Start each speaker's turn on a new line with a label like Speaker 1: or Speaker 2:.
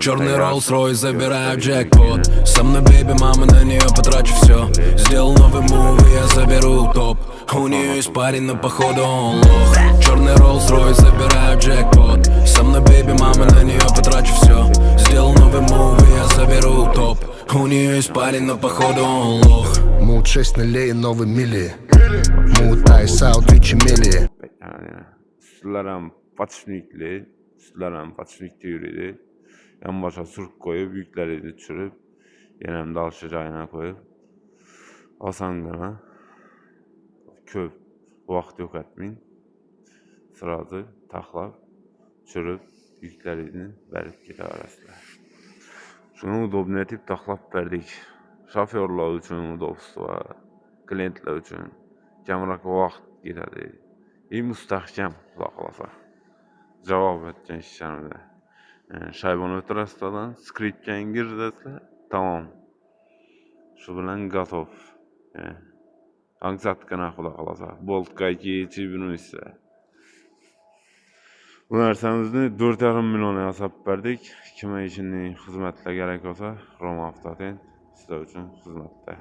Speaker 1: Черный Rolls-Royce, забираю джекпот. Со мной, бейби, мама, на нее потрачу все. Сделал новый мув, и я заберу топ. У нее есть парень, но походу он лох. Черный Rolls-Royce, забираю джекпот. Со мной, бейби, мама, на нее потрачу все. Сделал новый мув, и я заберу топ. У нее есть парень, но походу он лох.
Speaker 2: Mood 6 нулей, новый мили. Mood Ice Out 3 mili.
Speaker 3: Sizlarım patişnikli, sizlarım patişnikli yürüdü. En başa sürüp koyup, yükleri düşürüp, yenem dalışacağına koyup, asangana, köp vaxt yok etmeyin. Sırada taxlab, çürüp, yüklerini verip gider arasında. Şunu udobne etip taxlab verdik. Şoförler üçün udobsu var, klientler üçün. Gəmirak vaxt giderdi. İyi müstahkem saxlasa. Cavab etken işlərimdə. Şaybonometr astadan skriptdən girdəsə, tamam. Şu bilan готов. Anksatqana xulaq alasa. Boltka 2 bunu isə. Bu nərsəmizni 4,5 milyona hesab verdik. Kimə işini xidmətlə gərək olsa, Roma Avtotent sizlər üçün xidmətdə.